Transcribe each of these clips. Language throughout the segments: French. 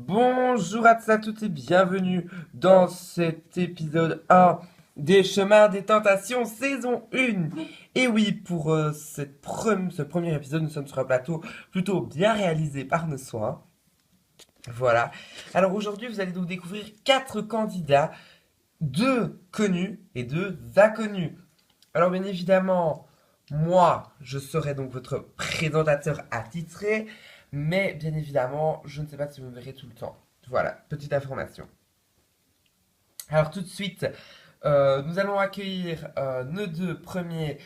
Bonjour à tous et toutes et bienvenue dans cet épisode 1 des Chemins des Tentations saison 1. Et oui, pour ce premier épisode, nous sommes sur un plateau plutôt bien réalisé par nos soins. Voilà. Alors aujourd'hui, vous allez donc découvrir 4 candidats, 2 connus et 2 inconnus. Alors bien évidemment, moi, je serai donc votre présentateur attitré, mais bien évidemment, je ne sais pas si vous me verrez tout le temps. Voilà, petite information. Alors tout de suite, nous allons accueillir nos 2 premiers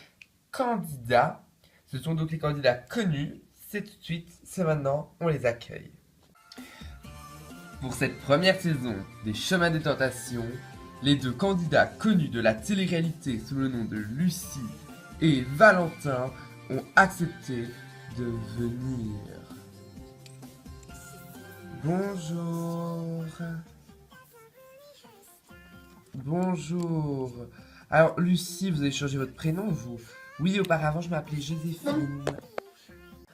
candidats. Ce sont donc les candidats connus. C'est tout de suite, c'est maintenant, on les accueille. Pour cette première saison des Chemins des Tentations, les 2 candidats connus de la télé-réalité sous le nom de Lucie et Valentin ont accepté de venir. Bonjour. Bonjour. Alors, Lucie, vous avez changé votre prénom, vous? Oui, auparavant, je m'appelais Joséphine.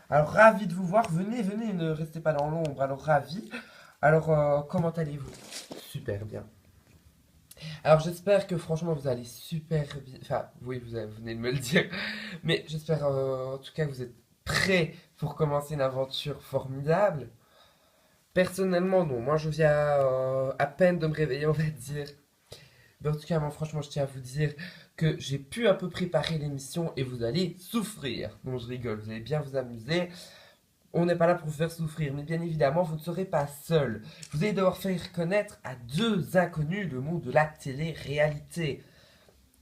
Alors, ravi de vous voir. Venez, venez, ne restez pas dans l'ombre. Alors, ravi. Alors, comment allez-vous? Super bien. Alors, j'espère que franchement, vous allez super bien. Enfin, oui, vous venez de me le dire. Mais j'espère en tout cas que vous êtes prêts pour commencer une aventure formidable. Personnellement, non. Moi, je viens à peine de me réveiller, on va dire. Mais en tout cas, moi, franchement, je tiens à vous dire que j'ai pu un peu préparer l'émission et vous allez souffrir. Non, je rigole, vous allez bien vous amuser. On n'est pas là pour vous faire souffrir, mais bien évidemment, vous ne serez pas seul. Vous allez devoir faire connaître à 2 inconnus le monde de la télé-réalité.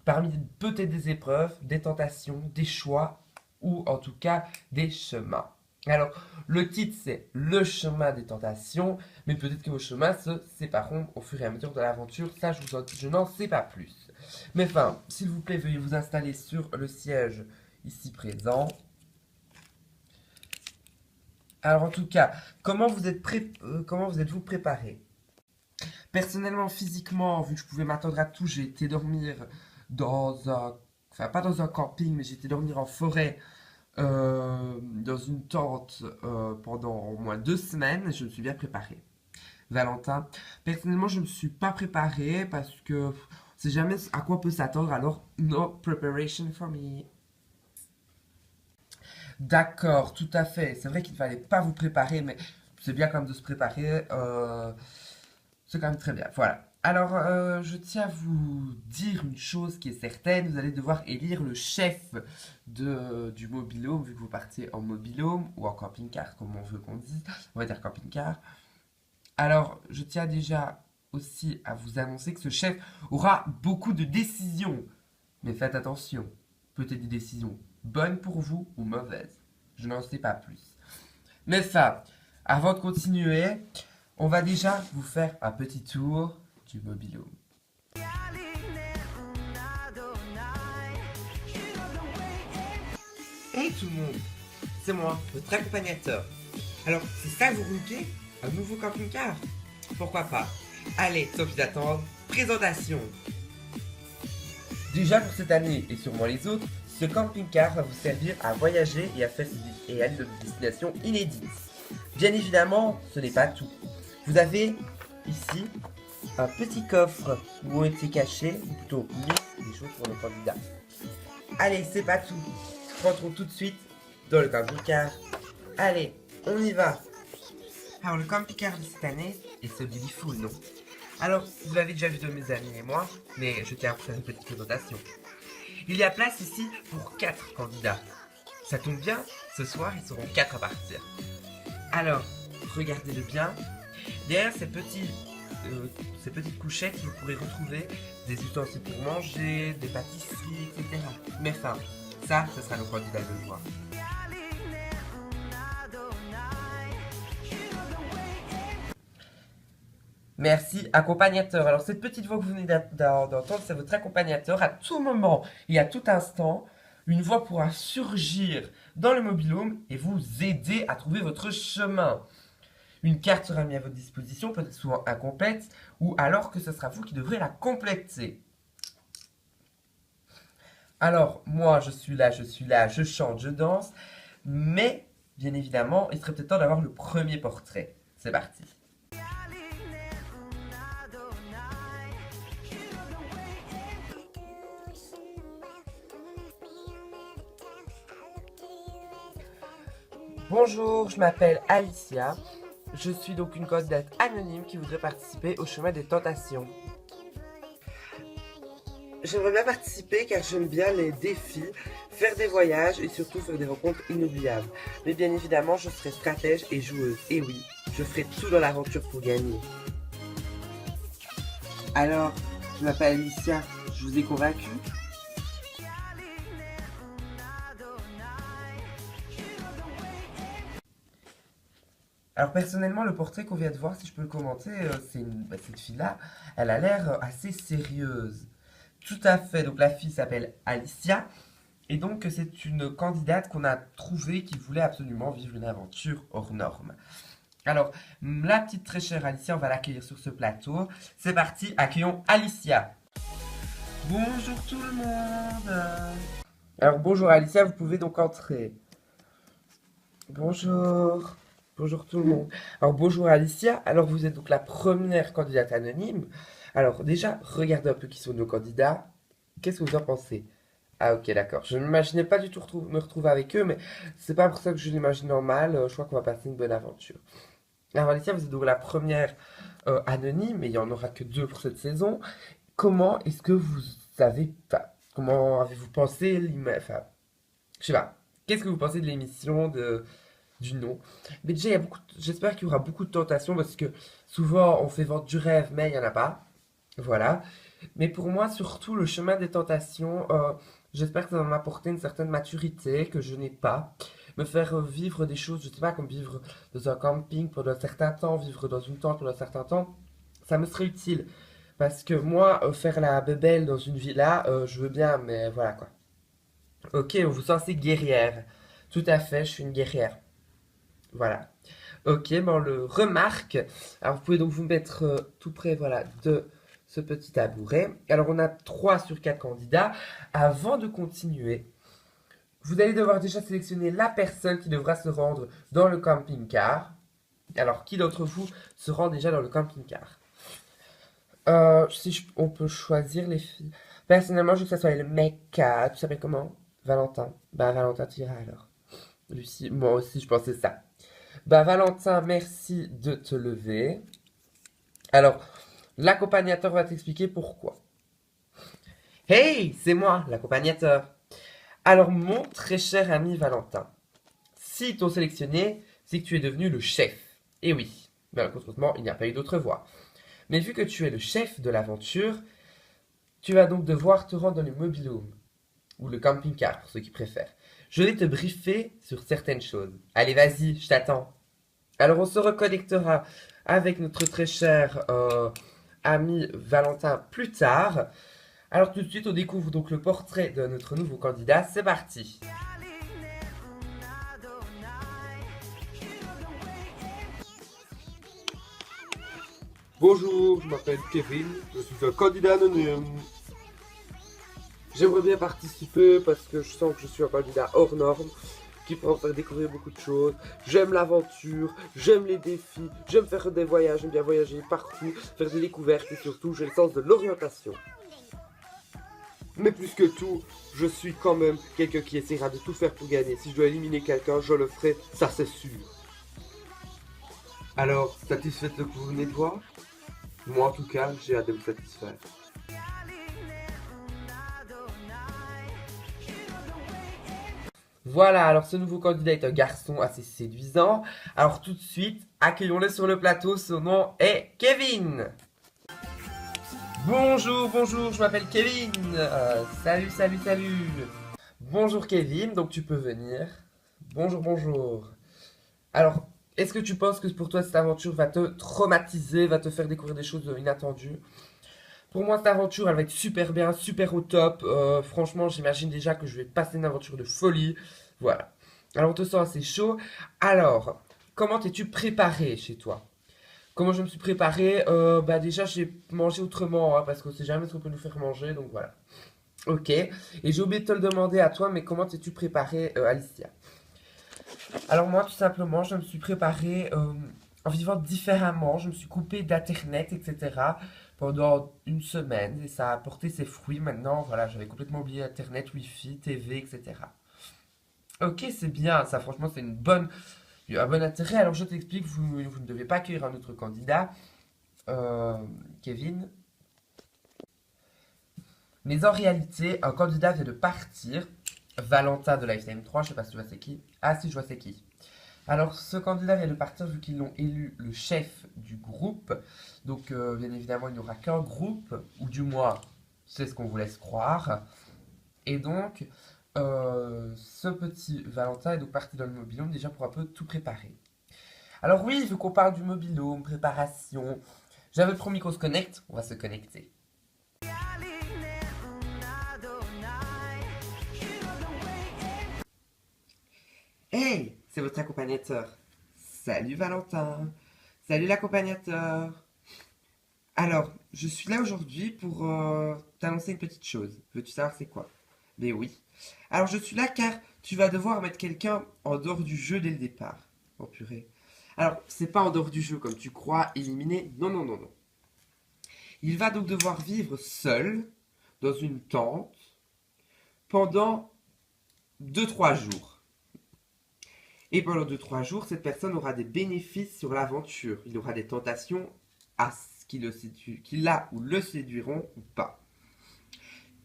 Parmi peut-être des épreuves, des tentations, des choix, ou en tout cas des chemins. Alors, le titre c'est Le chemin des tentations, mais peut-être que vos chemins se sépareront au fur et à mesure de l'aventure, ça je n'en sais pas plus. Mais enfin, s'il vous plaît, veuillez vous installer sur le siège ici présent. Alors en tout cas, comment vous êtes-vous préparé? Personnellement, physiquement, vu que je pouvais m'attendre à tout, j'ai été dormir dans un... Enfin, pas dans un camping, mais j'ai été dormir en forêt, dans une tente pendant au moins 2 semaines, et je me suis bien préparé. Valentin, personnellement, je ne me suis pas préparé parce que on sait jamais à quoi on peut s'attendre, alors no preparation for me. D'accord, tout à fait. C'est vrai qu'il ne fallait pas vous préparer, mais c'est bien quand même de se préparer. C'est quand même très bien. Voilà. Alors, je tiens à vous dire une chose qui est certaine. Vous allez devoir élire le chef du mobil-home, vu que vous partez en mobil-home ou en camping-car, comme on veut qu'on dise. On va dire camping-car. Alors, je tiens déjà aussi à vous annoncer que ce chef aura beaucoup de décisions. Mais faites attention. Peut-être des décisions bonnes pour vous ou mauvaises. Je n'en sais pas plus. Mais ça, avant de continuer, on va déjà vous faire un petit tour du mobil-home. Hey tout le monde, c'est moi, votre accompagnateur. Alors, c'est ça que vous roulez? Un nouveau camping-car? Pourquoi pas? Allez, sans plus attendre, présentation. Déjà pour cette année et sûrement les autres, ce camping-car va vous servir à voyager et aller dans des destinations inédites. Bien évidemment, ce n'est pas tout. Vous avez ici un petit coffre où ont été cachés, ou plutôt mis, des choses pour nos candidats. Allez, c'est pas tout. Rentrons tout de suite dans le camping-car. Allez, on y va. Alors, le camping-car de cette année est celui du full, non? Alors, vous l'avez déjà vu de mes amis et moi, mais je tiens à vous faire une petite présentation. Il y a place ici pour 4 candidats. Ça tombe bien, ce soir ils seront 4 à partir. Alors, regardez-le bien. Derrière ces petites couchettes, vous pourrez retrouver des ustensiles pour manger, des pâtisseries, etc. Mais enfin, ça, ce sera le candidat de joie. Merci, accompagnateur. Alors, cette petite voix que vous venez d'entendre, c'est votre accompagnateur. À tout moment et à tout instant, une voix pourra surgir dans le mobil-home et vous aider à trouver votre chemin. Une carte sera mise à votre disposition, peut-être souvent incomplète, ou alors que ce sera vous qui devrez la compléter. Alors, moi, je suis là, je chante, je danse, mais, bien évidemment, il serait peut-être temps d'avoir le premier portrait. C'est parti. Bonjour, je m'appelle Alicia. Je suis donc une candidate anonyme qui voudrait participer au chemin des tentations. J'aimerais bien participer car j'aime bien les défis, faire des voyages et surtout faire des rencontres inoubliables. Mais bien évidemment, je serai stratège et joueuse. Et oui, je ferai tout dans l'aventure pour gagner. Alors, je m'appelle Alicia, je vous ai convaincu? Alors personnellement, le portrait qu'on vient de voir, si je peux le commenter, cette fille-là, elle a l'air assez sérieuse. Tout à fait, donc la fille s'appelle Alicia, et donc c'est une candidate qu'on a trouvée qui voulait absolument vivre une aventure hors norme. Alors, la petite très chère Alicia, on va l'accueillir sur ce plateau. C'est parti, accueillons Alicia. Bonjour tout le monde. Alors bonjour Alicia, vous pouvez donc entrer. Bonjour. Bonjour tout le monde. Alors bonjour Alicia, alors vous êtes donc la première candidate anonyme. Alors déjà, regardez un peu qui sont nos candidats. Qu'est-ce que vous en pensez? Ah ok d'accord, je ne m'imaginais pas du tout me retrouver avec eux, mais c'est pas pour ça que je l'imagine normal, je crois qu'on va passer une bonne aventure. Alors Alicia, vous êtes donc la première anonyme, et il n'y en aura que deux pour cette saison. Comment est-ce que vous avez... Enfin, comment avez-vous pensé... Enfin, je sais pas. Qu'est-ce que vous pensez de l'émission du nom? Mais déjà, j'espère qu'il y aura beaucoup de tentations parce que souvent on fait vendre du rêve, mais il n'y en a pas. Voilà. Mais pour moi, surtout, le chemin des tentations, j'espère que ça va m'apporter une certaine maturité que je n'ai pas. Me faire vivre des choses, je sais pas, comme vivre dans un camping pendant un certain temps, vivre dans une tente pendant un certain temps, ça me serait utile. Parce que moi, faire la bébelle dans une villa, je veux bien, mais voilà quoi. Ok, on vous sent guerrière. Tout à fait, je suis une guerrière. Voilà. Ok, ben on le remarque. Alors vous pouvez donc vous mettre tout près, voilà, de ce petit tabouret. Alors on a 3 sur 4 candidats. Avant de continuer, vous allez devoir déjà sélectionner la personne qui devra se rendre dans le camping-car. Alors qui d'entre vous se rend déjà dans le camping-car? On peut choisir les filles. Personnellement, je veux que ça soit le mec. Tu s'appelles comment? Valentin. Bah Valentin, tu iras alors. Lucie, moi aussi je pensais ça. Bah Valentin, merci de te lever. Alors, l'accompagnateur va t'expliquer pourquoi. Hey, c'est moi, l'accompagnateur. Alors, mon très cher ami Valentin, si t'ont sélectionné, c'est que tu es devenu le chef. Et oui, malheureusement, il n'y a pas eu d'autre voie. Mais vu que tu es le chef de l'aventure, tu vas donc devoir te rendre dans le mobil-home, ou le camping-car pour ceux qui préfèrent. Je vais te briefer sur certaines choses. Allez, vas-y, je t'attends. Alors, on se reconnectera avec notre très cher ami Valentin plus tard. Alors, tout de suite, on découvre donc le portrait de notre nouveau candidat. C'est parti. Bonjour, je m'appelle Kevin, je suis un candidat anonyme. J'aimerais bien participer parce que je sens que je suis un candidat hors norme qui pourra me faire découvrir beaucoup de choses. J'aime l'aventure, j'aime les défis, j'aime faire des voyages, j'aime bien voyager partout, faire des découvertes et surtout j'ai le sens de l'orientation. Mais plus que tout, je suis quand même quelqu'un qui essaiera de tout faire pour gagner. Si je dois éliminer quelqu'un, je le ferai, ça c'est sûr. Alors, satisfaite de ce que vous venez de voir? Moi en tout cas, j'ai hâte de vous satisfaire. Voilà, alors ce nouveau candidat est un garçon assez séduisant. Alors tout de suite, accueillons-le sur le plateau. Son nom est Kevin. Bonjour, bonjour, je m'appelle Kevin. Salut, salut, salut. Bonjour Kevin, donc tu peux venir. Bonjour, bonjour. Alors, est-ce que tu penses que pour toi cette aventure va te traumatiser, va te faire découvrir des choses inattendues? Pour moi, cette aventure, elle va être super bien, super au top. Franchement, j'imagine déjà que je vais passer une aventure de folie. Voilà. Alors, on te sent assez chaud. Alors, comment t'es-tu préparé chez toi? Comment je me suis préparé? Bah déjà, j'ai mangé autrement, hein, parce qu'on sait jamais ce qu'on peut nous faire manger, donc voilà. Ok. Et j'ai oublié de te le demander à toi, mais comment t'es-tu préparé, Alicia? Alors moi, tout simplement, je me suis préparé en vivant différemment. Je me suis coupé d'internet, etc. pendant une semaine et ça a apporté ses fruits. Maintenant, voilà, j'avais complètement oublié internet, wifi, TV, etc. Ok, c'est bien, ça franchement c'est un bon intérêt. Alors je t'explique, vous ne devez pas accueillir un autre candidat, Kevin. Mais en réalité, un candidat vient de partir, Valentin de Lifetime 3, je sais pas si tu vois c'est qui. Ah si, je vois c'est qui. Alors ce candidat vient de partir vu qu'ils l'ont élu le chef du groupe. Donc bien évidemment il n'y aura qu'un groupe, ou du moins c'est ce qu'on vous laisse croire. Et donc ce petit Valentin est donc parti dans le mobil-home déjà pour un peu tout préparer. Alors oui, il veut qu'on parle du mobil-home, préparation. J'avais promis qu'on se connecte, on va se connecter. Hey, c'est votre accompagnateur. Salut Valentin. Salut l'accompagnateur. Alors, je suis là aujourd'hui pour t'annoncer une petite chose. Veux-tu savoir c'est quoi? Mais oui. Alors, je suis là car tu vas devoir mettre quelqu'un en dehors du jeu dès le départ. Oh purée. Alors, c'est pas en dehors du jeu comme tu crois, éliminé. Non, non, non, non. Il va donc devoir vivre seul dans une tente pendant 2-3 jours. Et pendant 2-3 jours, cette personne aura des bénéfices sur l'aventure. Il aura des tentations à ce qui la ou le séduiront ou pas.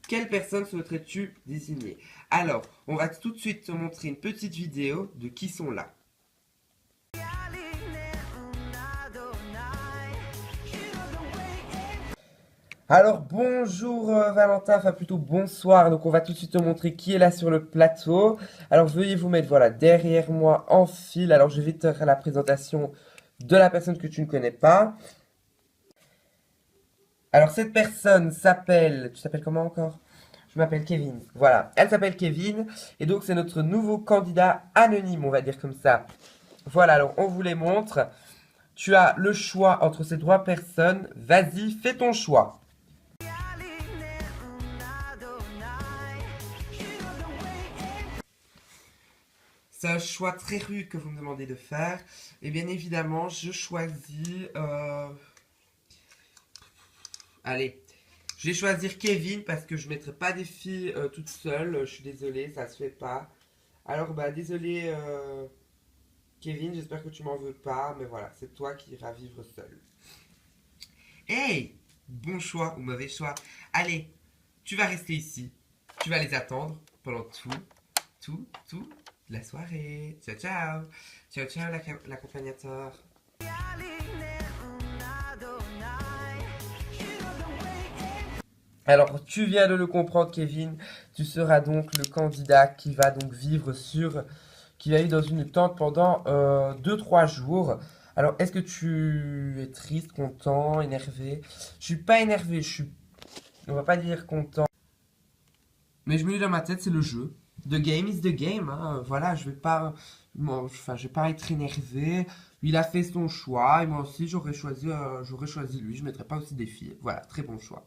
Quelle personne souhaiterais-tu désigner? Alors, on va tout de suite te montrer une petite vidéo de qui sont là. Alors bonjour Valentin, enfin plutôt bonsoir, donc on va tout de suite te montrer qui est là sur le plateau. Alors veuillez vous mettre voilà derrière moi en file, alors je vais te faire la présentation de la personne que tu ne connais pas. Alors cette personne s'appelle, tu t'appelles comment encore? Je m'appelle Kevin, voilà, elle s'appelle Kevin, et donc c'est notre nouveau candidat anonyme, on va dire comme ça. Voilà, alors on vous les montre, tu as le choix entre ces 3 personnes, vas-y, fais ton choix. C'est un choix très rude que vous me demandez de faire. Et bien évidemment, je choisis... Allez, je vais choisir Kevin parce que je ne mettrai pas des filles toutes seules. Je suis désolé, ça se fait pas. Alors, bah désolé Kevin, j'espère que tu m'en veux pas. Mais voilà, c'est toi qui iras vivre seul. Hey, bon choix ou mauvais choix. Allez, tu vas rester ici. Tu vas les attendre pendant toute la soirée. Ciao, ciao. Ciao, ciao, l'accompagnateur. Alors, tu viens de le comprendre, Kevin. Tu seras donc le candidat qui va donc qui va vivre dans une tente pendant 2-3 jours. Alors, est-ce que tu es triste, content, énervé? Je suis pas énervé, on va pas dire content. Mais je me dis dans ma tête, c'est le jeu. The game is the game. Hein. Voilà, je vais pas, je vais pas être énervé. Il a fait son choix et moi aussi j'aurais choisi lui. Je mettrais pas aussi des filles. Voilà, très bon choix.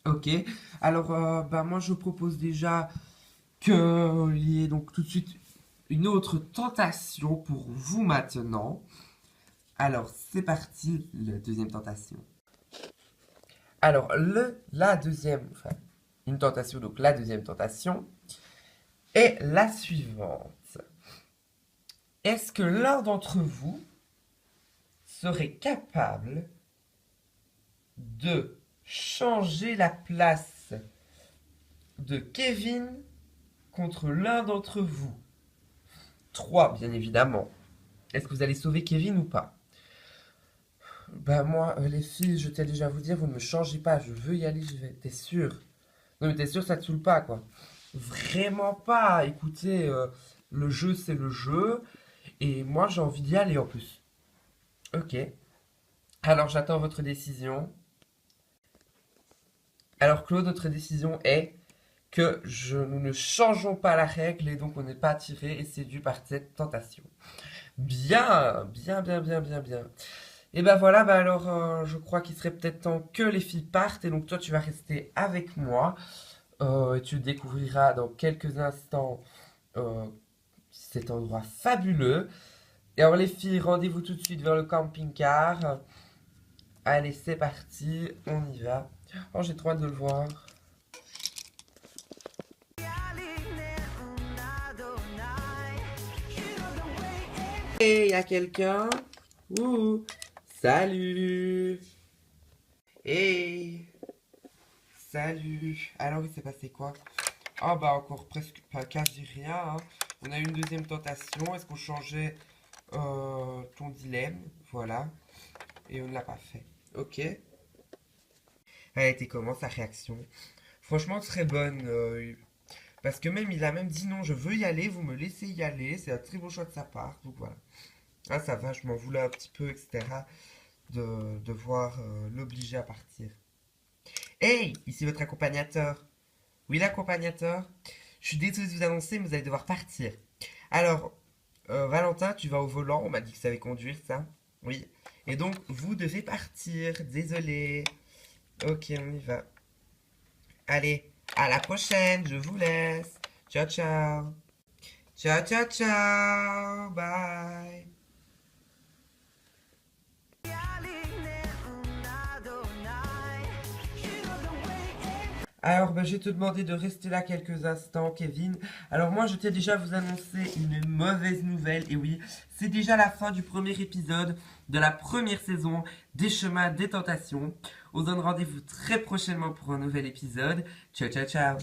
Ok. Alors, bah moi je propose déjà qu'il y ait donc tout de suite une autre tentation pour vous maintenant. Alors, c'est parti, la deuxième tentation. Alors, la deuxième, enfin, une tentation, donc la deuxième tentation est la suivante. Est-ce que l'un d'entre vous serait capable de changer la place de Kevin contre l'un d'entre vous? 3, bien évidemment. Est-ce que vous allez sauver Kevin ou pas? Bah moi, les filles, je tiens déjà à vous dire, vous ne me changez pas, je veux y aller, j'y vais. T'es sûr? Non mais t'es sûr, ça te saoule pas, quoi. Vraiment pas. Écoutez, le jeu, c'est le jeu. Et moi, j'ai envie d'y aller en plus. Ok. Alors, j'attends votre décision. Alors, Claude, notre décision est que nous ne changeons pas la règle et donc on n'est pas attiré et séduit par cette tentation. Bien, bien, bien, bien, bien, bien. Et ben voilà, bah alors je crois qu'il serait peut-être temps que les filles partent et donc toi tu vas rester avec moi et tu découvriras dans quelques instants cet endroit fabuleux. Et alors les filles, rendez-vous tout de suite vers le camping-car. Allez, c'est parti, on y va. Oh, j'ai trop hâte de le voir. Hey, y a quelqu'un? Ouh, salut. Hey, salut. Alors, il s'est passé quoi? Ah bah encore presque, pas quasi rien, hein. On a eu une deuxième tentation. Est-ce qu'on changeait ton dilemme? Voilà. Et on ne l'a pas fait. Ok. Elle a été comment sa réaction? Franchement, très bonne. Parce que même, il a même dit non, je veux y aller, vous me laissez y aller. C'est un très beau choix de sa part. Donc voilà. Ah, ça va, je m'en voulais un petit peu, etc. De devoir l'obliger à partir. Hey, ici votre accompagnateur. Oui, l'accompagnateur. Je suis désolée de vous annoncer, mais vous allez devoir partir. Alors, Valentin, tu vas au volant. On m'a dit que tu savais conduire, ça. Oui. Et donc, vous devez partir. Désolé. Ok, on y va. Allez, à la prochaine. Je vous laisse. Ciao, ciao. Ciao, ciao, ciao. Bye. Alors, ben, je vais te demander de rester là quelques instants, Kevin. Alors, moi, je tiens déjà à vous annoncer une mauvaise nouvelle. Et oui, c'est déjà la fin du premier épisode de la première saison des Chemins des Tentations. On se donne rendez-vous très prochainement pour un nouvel épisode. Ciao, ciao, ciao.